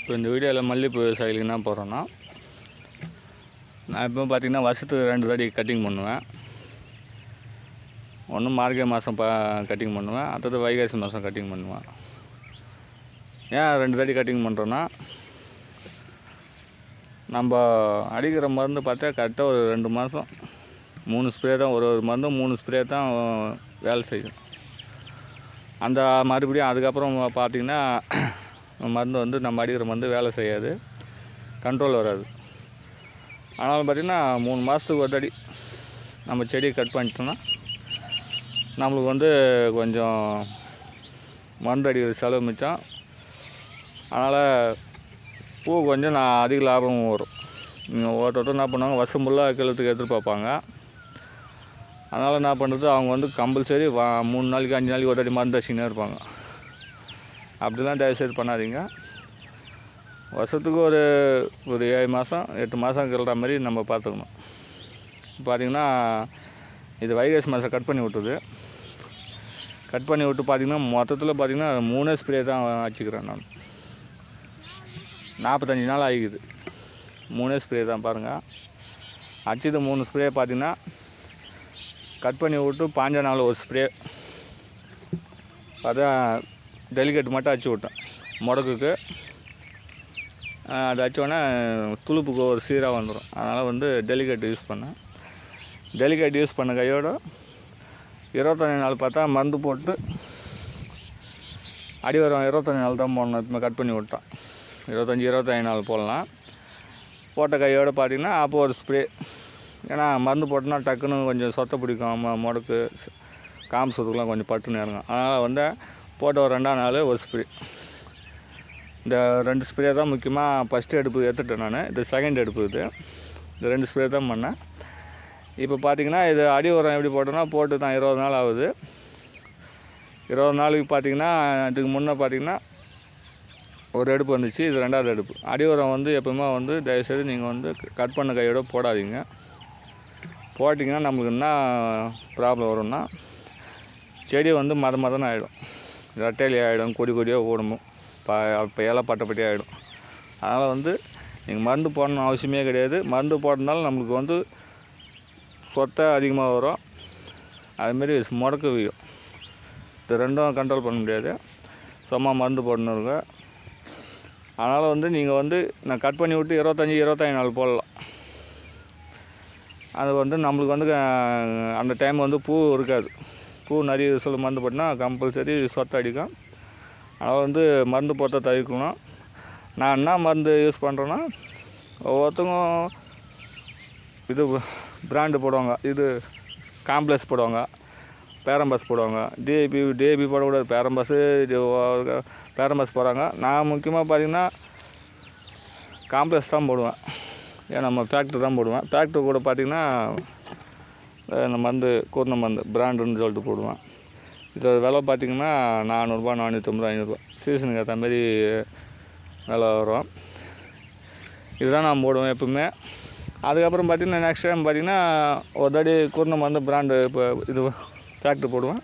இப்போ இந்த வீடியோவில் மல்லிகைப்பூ விவசாயிகளுக்கு என்ன போடுறோன்னா, நான் இப்போ பார்த்திங்கன்னா வருஷத்துக்கு 2 தாடி கட்டிங் பண்ணுவேன். ஒன்று மார்கழி மாதம் கட்டிங் பண்ணுவேன், அடுத்தது வைகாசி மாதம் கட்டிங் பண்ணுவேன். ஏன் 2 தாடி கட்டிங் பண்ணுறோன்னா, நம்ம அடிக்கிற மருந்து பார்த்தா கரெக்டாக ஒரு 2 மாதம் 3 ஸ்ப்ரே தான், ஒரு மருந்தும் 3 ஸ்ப்ரே தான் வேலை செய்யும். அந்த மறுபடியும் அதுக்கப்புறம் பார்த்திங்கன்னா மருந்து வந்து நம்ம அடிக்கிற மருந்து வேலை செய்யாது, கண்ட்ரோல் வராது. ஆனாலும் பார்த்திங்கன்னா 3 மாதத்துக்கு ஒரு தடி நம்ம செடியை கட் பண்ணிட்டோம்னா நம்மளுக்கு வந்து கொஞ்சம் மருந்து அடிக்கிற செலவு மிச்சம். அதனால் பூ கொஞ்சம் அதிக லாபமும் வரும். நீங்கள் ஒருத்தர் என்ன பண்ணுவாங்க, வருஷம் ஃபுல்லாக கிளத்துக்கு எதிர்பார்ப்பாங்க. அதனால் என்ன பண்ணுறது, அவங்க வந்து கம்பல்சரி 3 நாளைக்கு 5 நாளைக்கு ஒரு தடி மருந்து அடிச்சுக்கினே இருப்பாங்க. அப்படிலாம் தயவுசெய்து பண்ணாதீங்க. வருஷத்துக்கு ஒரு 7 மாதம் 8 மாதம் கிளற மாதிரி நம்ம பார்த்துக்கணும். பார்த்திங்கன்னா இது வைகாசி மாதம் கட் பண்ணி விட்டுது. கட் பண்ணி விட்டு பார்த்திங்கன்னா மொத்தத்தில் பார்த்திங்கன்னா 3 ஸ்ப்ரே தான் வச்சுக்கிறேன் நான். 45 நாள் ஆகிக்குது. 3 ஸ்ப்ரே தான் பாருங்கள். அடிச்சது 3 ஸ்ப்ரே பார்த்திங்கன்னா கட் பண்ணி விட்டு 5 நாள் ஒரு ஸ்ப்ரே. அதான் டெலிகேட் மட்டும் அடிச்சு விட்டேன் முடக்குக்கு. அது அடித்தோடனே துளுப்புக்கு ஒரு சீராக வந்துடும். அதனால் வந்து டெலிகேட் யூஸ் பண்ணேன். டெலிகேட் யூஸ் பண்ண கையோடு 25 நாள் பார்த்தா மருந்து போட்டு அடி வரும். 25 நாள் தான் போடணும். இப்போ கட் பண்ணி விட்டான் 25 நாள் போடலாம். போட்ட கையோடு பார்த்திங்கன்னா அப்போ ஒரு ஸ்ப்ரே. ஏன்னா மருந்து போட்டோன்னா டக்குன்னு கொஞ்சம் சொத்தை பிடிக்கும், முடக்கு காம்பு சொத்துக்கெலாம் கொஞ்சம் பட்டுன்னு இறங்கும். அதனால் வந்து போட்ட ஒரு 2ஆம் நாள் ஒரு ஸ்ப்ரே. இந்த 2 ஸ்ப்ரே தான் முக்கியமாக. ஃபஸ்ட்டு எடுப்பு எடுத்துட்டேன் நான். இது செகண்ட் எடுப்பு. இந்த 2 ஸ்ப்ரே தான் பண்ணேன். இப்போ பார்த்திங்கன்னா இது அடி உரம் எப்படி போட்டோன்னா போட்டு தான் 20 நாள் ஆகுது. 20 நாளுக்கு பார்த்திங்கன்னா இதுக்கு முன்னே பார்த்திங்கன்னா ஒரு எடுப்பு வந்துச்சு. இது 2ஆவது எடுப்பு. அடி உரம் வந்து எப்பவுமே வந்து தயவுசெய்து நீங்கள் வந்து கட் பண்ண கையோட போடாதீங்க. போட்டிங்கன்னா நம்மளுக்கு என்ன ப்ராப்ளம் வரும்னா, செடி வந்து மதன்னு ஆகிடும், ரெட்டையிலி ஆகிடும், கொடியாக ஓடணும், இப்போ இலை பட்டை ஆகிடும். அதனால் வந்து நீங்கள் மருந்து போடணும் அவசியமே கிடையாது. மருந்து போட்டதுனால நம்மளுக்கு வந்து சொத்தை அதிகமாக வரும், அதுமாரி முடக்கு வீயும். இது 2ம் கண்ட்ரோல் பண்ண முடியாது. சும்மா மருந்து போடணும் இருக்கு. அதனால் வந்து நீங்கள் வந்து நான் கட் பண்ணி விட்டு 25 நாள் போடலாம். அது வந்து நம்மளுக்கு வந்து அந்த டைம் வந்து பூ இருக்காது. பூ நிறைய சொல்ல மருந்து போட்டினா கம்பல்சரி சொத்தை அடிக்கும். அதனால் வந்து மருந்து போட்ட தவிர்க்கணும். நான் என்ன மருந்து யூஸ் பண்ணுறேன்னா, ஒவ்வொருத்தவங்க இது பிராண்டு போடுவாங்க, இது காம்ப்ளெக்ஸ் போடுவாங்க, பேரம்பஸ் போடுவாங்க. டிஏபி போடக்கூடாது, பேரம்பஸ் போடுறாங்க. நான் முக்கியமாக பார்த்திங்கன்னா காம்ப்ளெக்ஸ் தான் போடுவேன். ஏன்னா நம்ம ஃபேக்ட்ரி தான் போடுவேன். ஃபேக்ட்ரி கூட பார்த்திங்கன்னா இந்த மருந்து கூர்ண மருந்து பிராண்டுன்னு சொல்லிட்டு போடுவேன். இதோட விலை பார்த்திங்கன்னா 400 450 500. சீசனுக்கு ஏற்ற மாதிரி விலை வரும். இதுதான் நான் போடுவேன் எப்பவுமே. அதுக்கப்புறம் பார்த்திங்கன்னா நெக்ஸ்ட் டைம் பார்த்திங்கன்னா ஒரு தடி கூர்ண மருந்து பிராண்டு இப்போ இது ஃபேக்ட்ரி போடுவேன்.